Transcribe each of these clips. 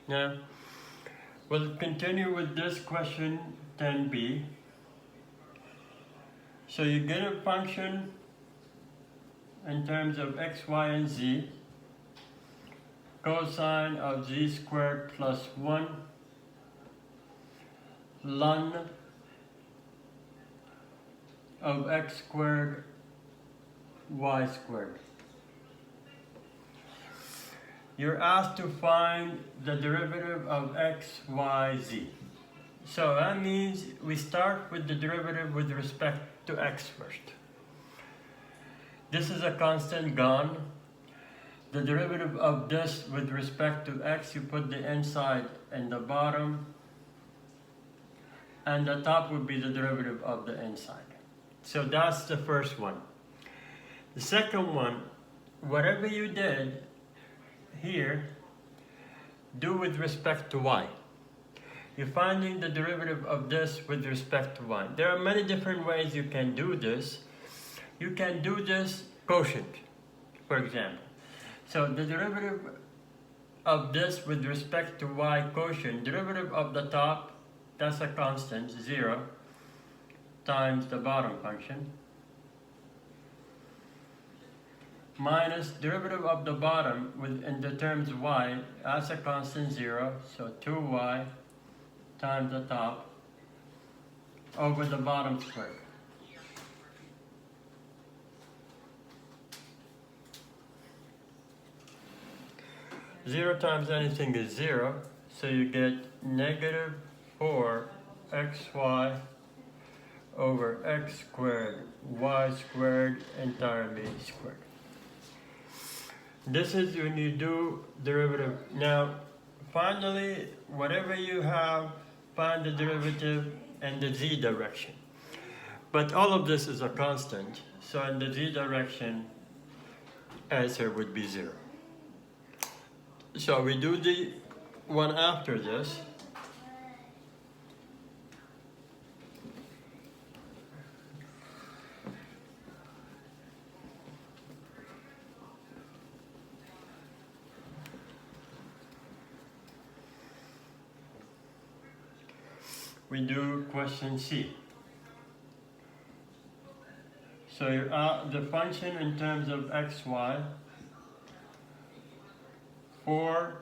Now, we'll continue with this question 10b. So you get a function in terms of x, y, and z, cosine of z squared plus 1 ln of x squared y squared. You're asked to find the derivative of x, y, z. So that means we start with the derivative with respect to x first. This is a constant gone. The derivative of this with respect to x, you put the inside and the bottom, and the top would be the derivative of the inside. So that's the first one. The second one, whatever you did here, do with respect to y. You're finding the derivative of this with respect to y. There are many different ways you can do this. You can do this quotient, for example. So the derivative of this with respect to y quotient, derivative of the top, that's a constant, 0, times the bottom function, minus derivative of the bottom in the terms y, that's a constant, 0, so 2y times the top over the bottom squared. Zero times anything is 0, so you get negative 4xy over x squared y squared entirely squared. This is when you do derivative. Now, finally, whatever you have, find the derivative in the z direction. But all of this is a constant, so in the z direction, answer would be 0. So we do the one after this. We do question C. So the function in terms of xy, 4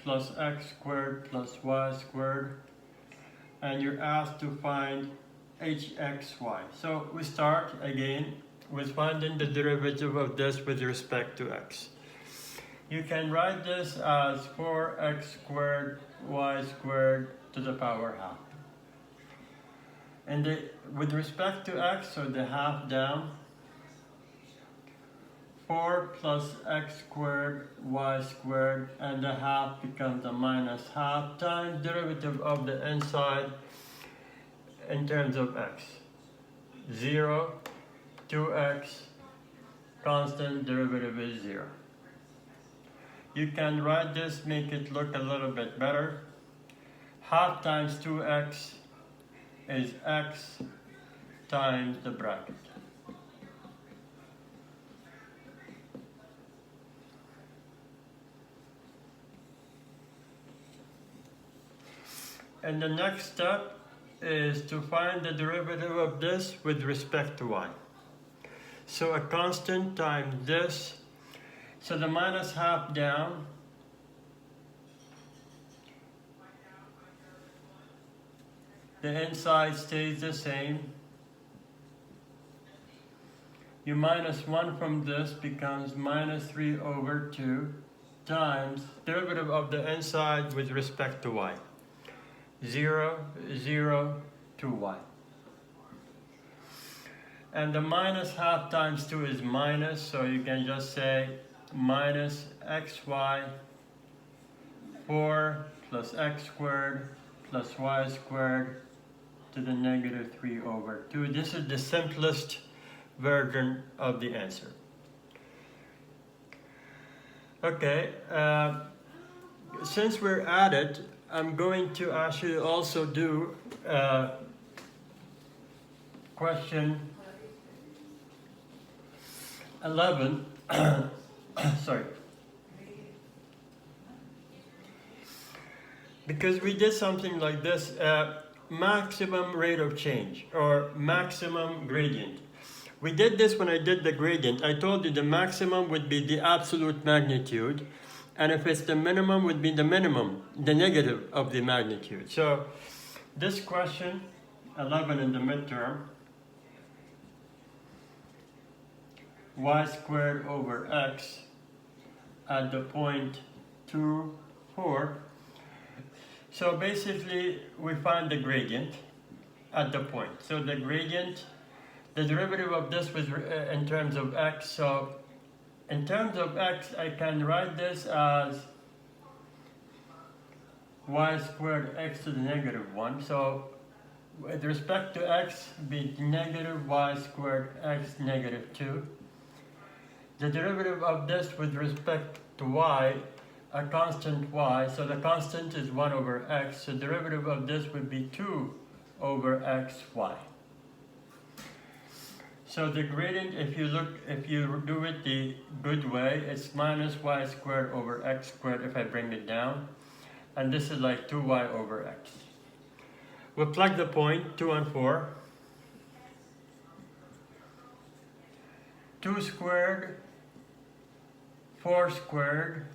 plus x squared plus y squared, and you're asked to find hxy. So we start again with finding the derivative of this with respect to x. You can write this as 4x squared y squared to the power half. And with respect to x, so the half down, 4 plus x squared y squared, and the half becomes a minus half times derivative of the inside in terms of x. 0, 2x, constant, derivative is 0. You can write this, make it look a little bit better. Half times 2x is x times the bracket. And the next step is to find the derivative of this with respect to y. So a constant times this, so the minus half down, the inside stays the same. You minus 1 from this becomes minus 3 over 2 times derivative of the inside with respect to y. 0, 0, 2y. And the minus half times 2 is minus, so you can just say minus xy 4 plus x squared plus y squared to the negative 3 over 2. This is the simplest version of the answer. Okay, since we're at it, I'm going to actually also do question 11. Sorry. because we did something like this, maximum rate of change or maximum gradient. We did this when I did the gradient. I told you the maximum would be the absolute magnitude, and if it's the minimum, would be the minimum, the negative of the magnitude. So this question, 11 in the midterm, y squared over x at the point 2, 4. So basically, we find the gradient at the point. So the gradient, the derivative of this was in terms of x. So in terms of x, I can write this as y squared x to the negative 1. So with respect to x, be negative y squared x negative 2. The derivative of this with respect to y, a constant y, so the constant is 1 over x, so the derivative of this would be 2 over xy. So the gradient, if you do it the good way, it's minus y squared over x squared if I bring it down, and this is like 2y over x. We'll plug the point, 2 and 4. 2 squared, 4 squared,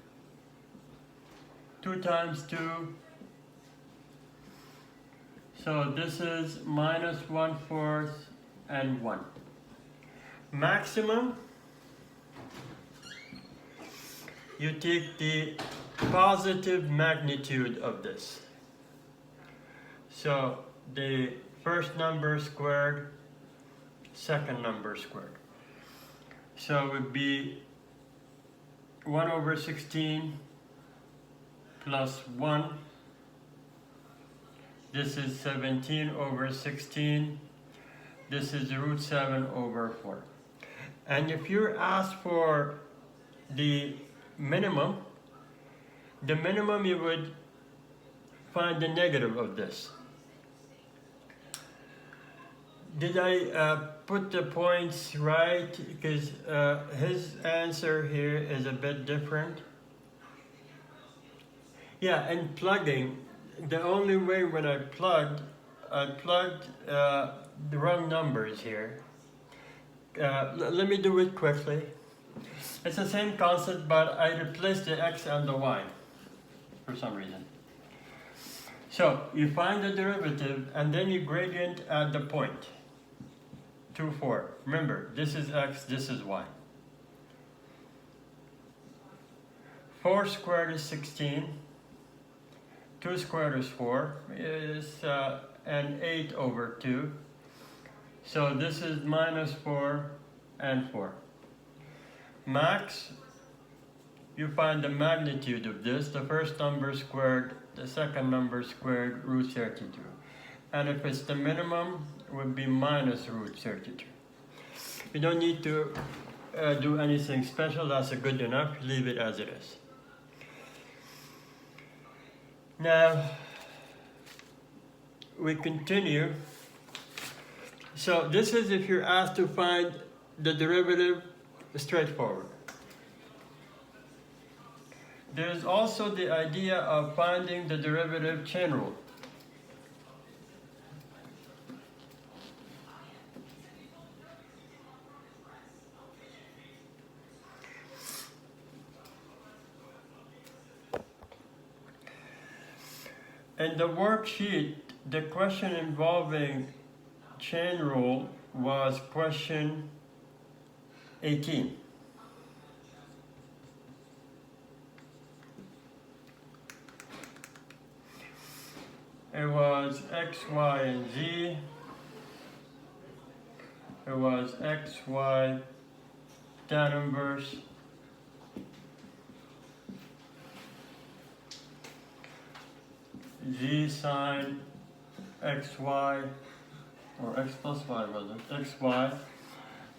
2 times 2, so this is minus 1/4 and 1. Maximum, you take the positive magnitude of this. So the first number squared, second number squared. So it would be 1 over 16 plus 1. This is 17 over 16. This is root 7 over 4. And if you're asked for the minimum you would find the negative of this. Did I put the points right? Because his answer here is a bit different. Yeah, and plugging, the only way when I plugged the wrong numbers here. Let me do it quickly. It's the same concept, but I replaced the x and the y for some reason. So you find the derivative and then you gradient at the point 2, 4. Remember, this is x, this is y. 4 squared is 16. 2 squared is 4, and 8 over 2. So this is minus 4 and 4. Max, you find the magnitude of this, the first number squared, the second number squared, root 32. And if it's the minimum, it would be minus root 32. You don't need to do anything special, that's good enough, leave it as it is. Now, we continue. So this is if you're asked to find the derivative, straightforward. There's also the idea of finding the derivative chain rule. In the worksheet, the question involving chain rule was question 18. It was x, y, and z. It was x, y, tan inverse. Z sine xy, or x plus y rather, xy,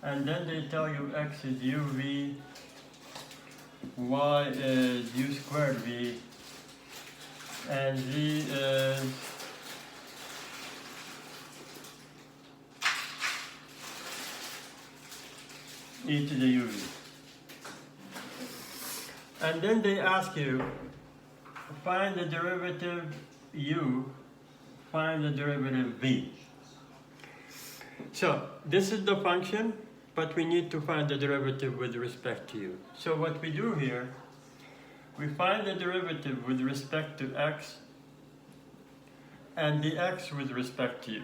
and then they tell you x is uv, y is u squared v, and z is e to the uv. And then they ask you, find the derivative u, find the derivative v. So this is the function, but we need to find the derivative with respect to u. So what we do here, we find the derivative with respect to x and the x with respect to u.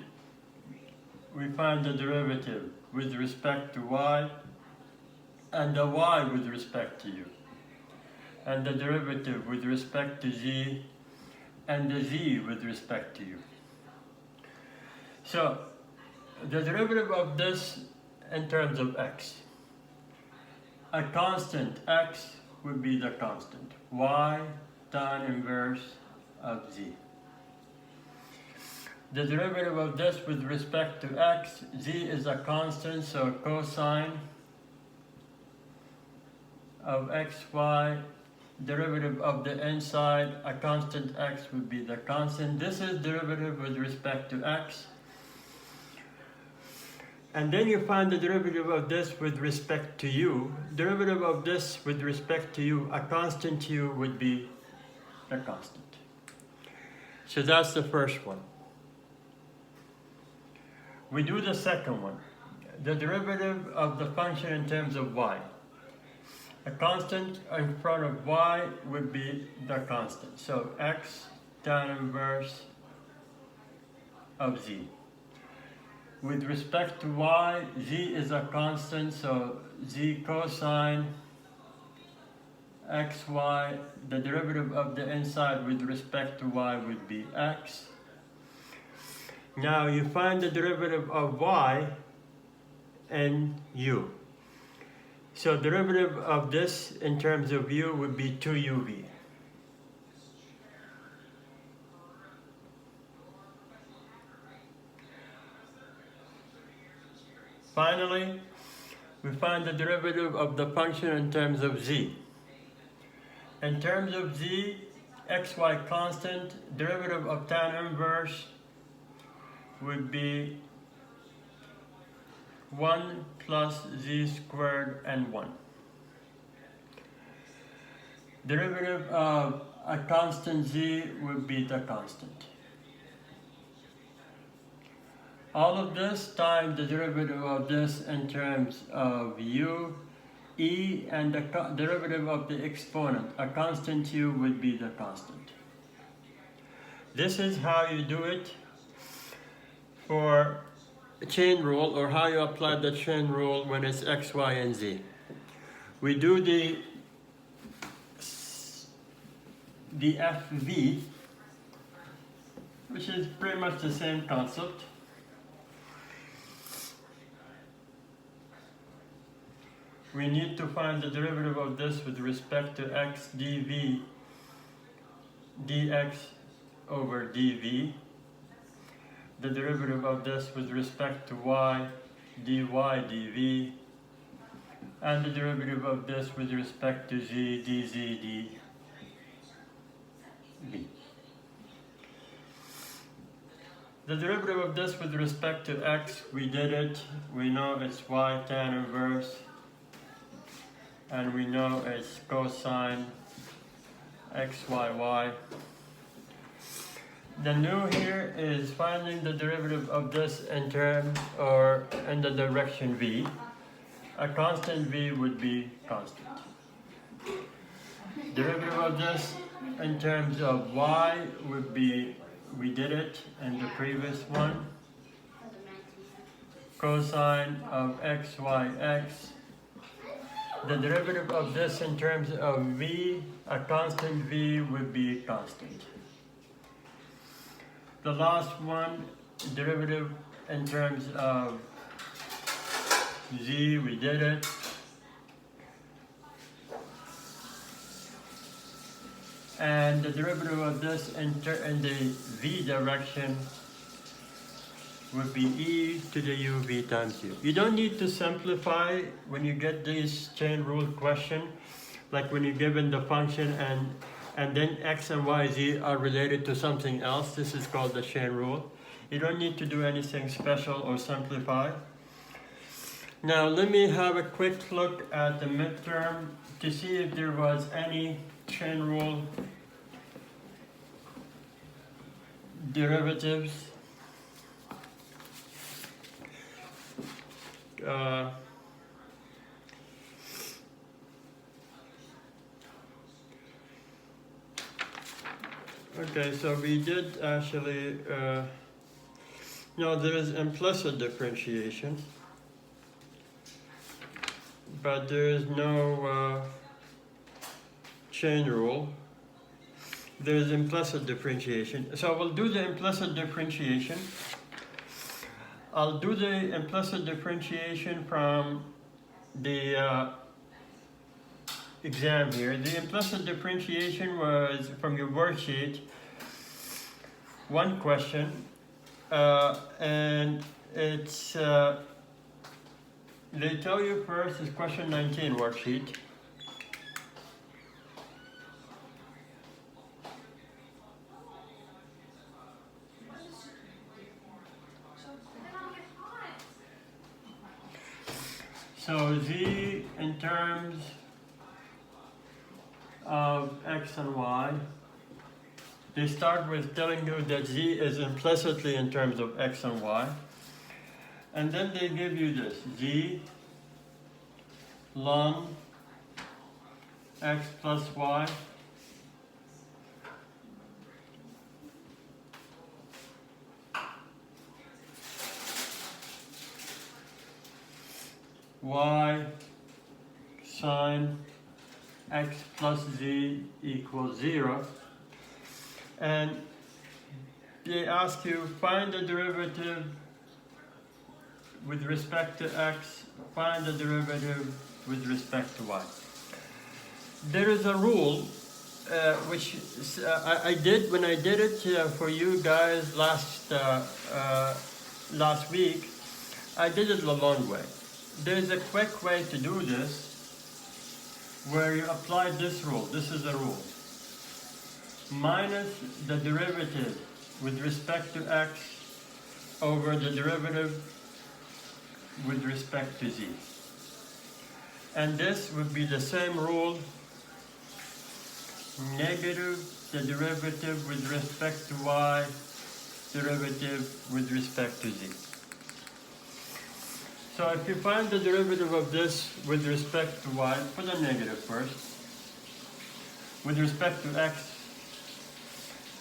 We find the derivative with respect to y and the y with respect to u, and the derivative with respect to z and the z with respect to u. So the derivative of this in terms of x, a constant x would be the constant, y tan inverse of z. The derivative of this with respect to x, z is a constant, so cosine of xy, derivative of the inside, a constant x would be the constant. This is derivative with respect to x. And then you find the derivative of this with respect to u. Derivative of this with respect to u, a constant u would be the constant. So that's the first one. We do the second one. The derivative of the function in terms of y. A constant in front of y would be the constant. So x tan inverse of z. With respect to y, z is a constant, so z cosine xy, the derivative of the inside with respect to y would be x. Now you find the derivative of y and u. So derivative of this in terms of u would be 2uv. Finally, we find the derivative of the function in terms of z. In terms of z, xy constant, derivative of tan inverse would be 1 plus z squared and 1. Derivative of a constant z would be the constant. All of this times the derivative of this in terms of u, e, and the derivative of the exponent, a constant u would be the constant. This is how you do it for chain rule, or how you apply the chain rule when it's x, y, and z. We do the FV, which is pretty much the same concept. We need to find the derivative of this with respect to x dv dx over dv. The derivative of this with respect to y dy dv. And the derivative of this with respect to z dz dv. The derivative of this with respect to x, we did it. We know it's y tan inverse. And we know it's cosine xyy. The new here is finding the derivative of this in terms or in the direction v. A constant v would be constant. Derivative of this in terms of y would be, we did it in the previous one, cosine of xyx. The derivative of this in terms of v, a constant v would be constant. The last one, derivative in terms of z, we did it. And the derivative of this in the v direction would be e to the uv times u. You don't need to simplify when you get this chain rule question, like when you're given the function and then x and y, z are related to something else. This is called the chain rule. You don't need to do anything special or simplify. Now let me have a quick look at the midterm to see if there was any chain rule derivatives okay, so we did actually no, there is implicit differentiation, but there is no chain rule. There is implicit differentiation. So we'll do the implicit differentiation. I'll do the implicit differentiation from the exam here. The implicit differentiation was from your worksheet, one question, and it's, they tell you first is question 19 worksheet. So z in terms of x and y, they start with telling you that z is implicitly in terms of x and y. And then they give you this, z ln x plus y y sine x plus z equals 0. And they ask you find the derivative with respect to x, find the derivative with respect to y. There is a rule which I did when I did it for you guys last week. I did it the long way. There's a quick way to do this where you apply this rule. This is a rule. Minus the derivative with respect to x over the derivative with respect to z. And this would be the same rule, negative the derivative with respect to y, derivative with respect to z. So if you find the derivative of this with respect to y, put a negative first. With respect to x,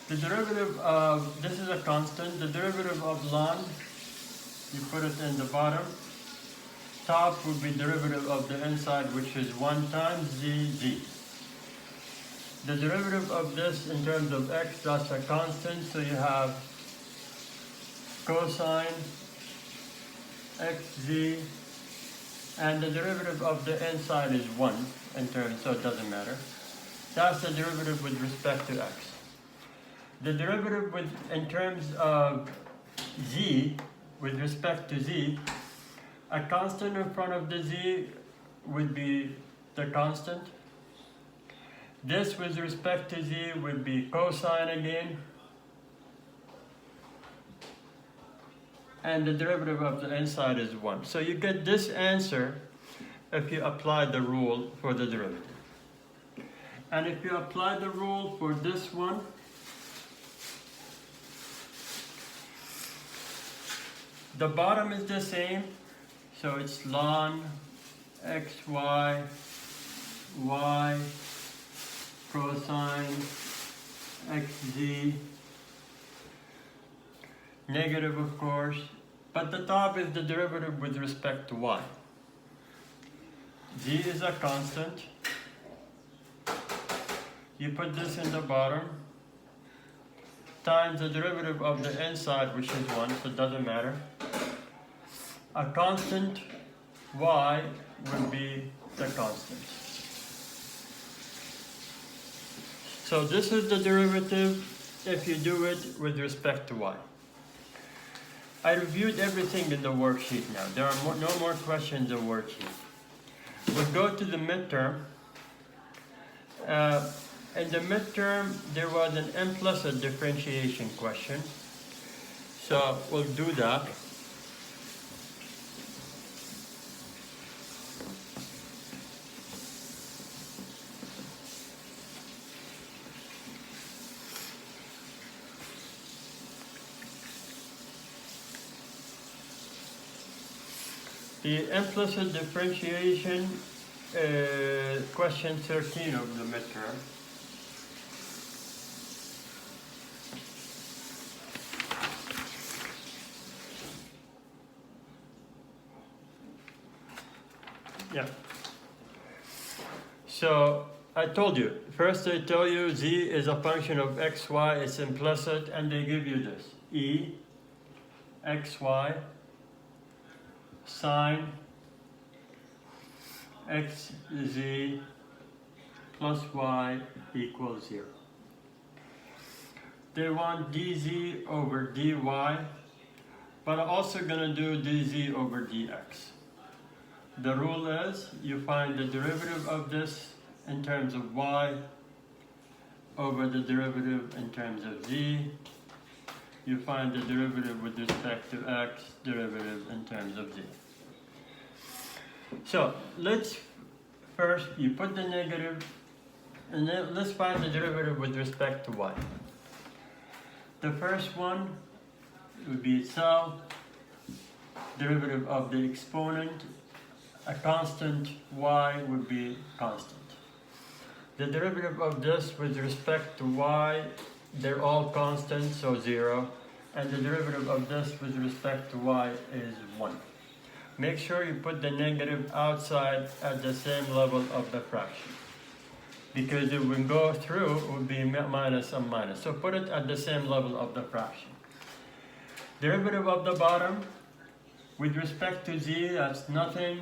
the derivative of, this is a constant, the derivative of ln, you put it in the bottom. Top would be derivative of the inside, which is 1 times z. The derivative of this in terms of x, that's a constant, so you have cosine xz, and the derivative of the inside is 1 in terms, so it doesn't matter. That's the derivative with respect to x. The derivative in terms of z, with respect to z, a constant in front of the z would be the constant. This with respect to z would be cosine again. And the derivative of the inside is 1. So you get this answer if you apply the rule for the derivative. And if you apply the rule for this one, the bottom is the same, so it's ln xy y cosine xz, negative of course, but the top is the derivative with respect to y. Z is a constant. You put this in the bottom, times the derivative of the inside, which is 1, so it doesn't matter. A constant y would be the constant. So this is the derivative if you do it with respect to y. I reviewed everything in the worksheet now. There are no more questions in the worksheet. We'll go to the midterm. In the midterm, there was an implicit differentiation question. So we'll do that. The implicit differentiation, question 13 of the midterm. Yeah. So I told you, first they tell you z is a function of x, y, it's implicit, and they give you this. E, x, y, sine x, z, plus y equals 0. They want dz over dy, but I'm also going to do dz over dx. The rule is you find the derivative of this in terms of y over the derivative in terms of z. You find the derivative with respect to x, derivative in terms of z. So let's first, you put the negative, and then let's find the derivative with respect to y. The first one would be itself, derivative of the exponent, a constant y would be constant. The derivative of this with respect to y, they're all constant, so 0. And the derivative of this with respect to y is 1. Make sure you put the negative outside at the same level of the fraction. Because it would go through, it would be minus and minus. So put it at the same level of the fraction. Derivative of the bottom, with respect to z, that's nothing.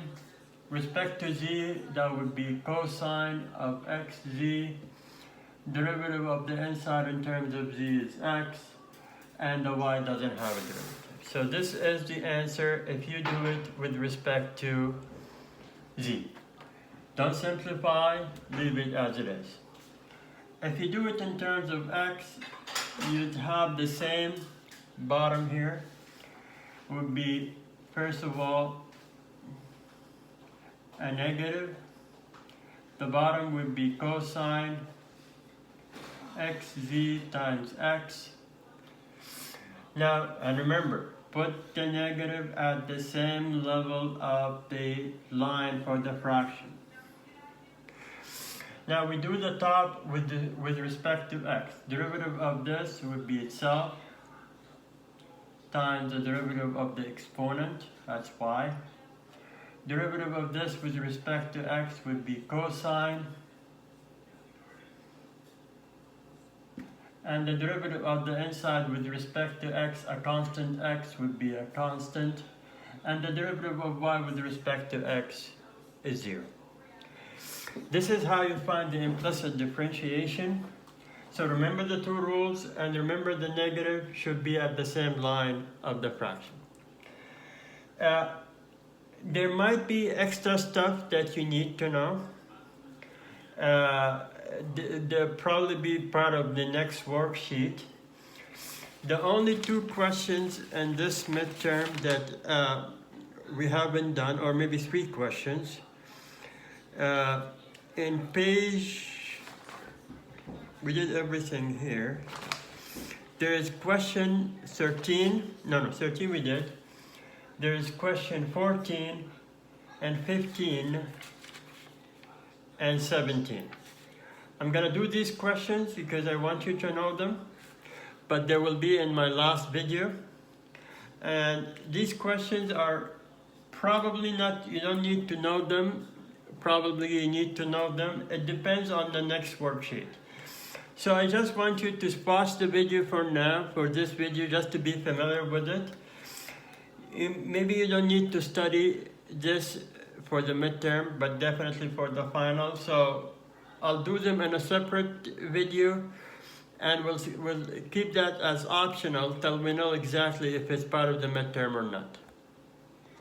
Respect to z, that would be cosine of xz. Derivative of the inside in terms of z is x, and the y doesn't have a derivative. So this is the answer if you do it with respect to z. Don't simplify, leave it as it is. If you do it in terms of x, you'd have the same bottom here. Would be, first of all, a negative. The bottom would be cosine xz times x. Now, and remember, put the negative at the same level of the line for the fraction. Now we do the top with respect to x. Derivative of this would be itself times the derivative of the exponent, that's y. Derivative of this with respect to x would be cosine. And the derivative of the inside with respect to x, a constant x, would be a constant. And the derivative of y with respect to x is 0. This is how you find the implicit differentiation. So remember the two rules, and remember the negative should be at the same line of the fraction. There might be extra stuff that you need to know. They'll probably be part of the next worksheet. The only two questions in this midterm that we haven't done, or maybe 3 questions, in page, we did everything here. There is question 13, 13 we did. There is question 14 and 15 and 17. I'm going to do these questions because I want you to know them, but they will be in my last video. And these questions are probably not, you don't need to know them, probably you need to know them. It depends on the next worksheet. So I just want you to pause the video for now, for this video, just to be familiar with it. Maybe you don't need to study this for the midterm, but definitely for the final. So I'll do them in a separate video, and we'll keep that as optional till we know exactly if it's part of the midterm or not.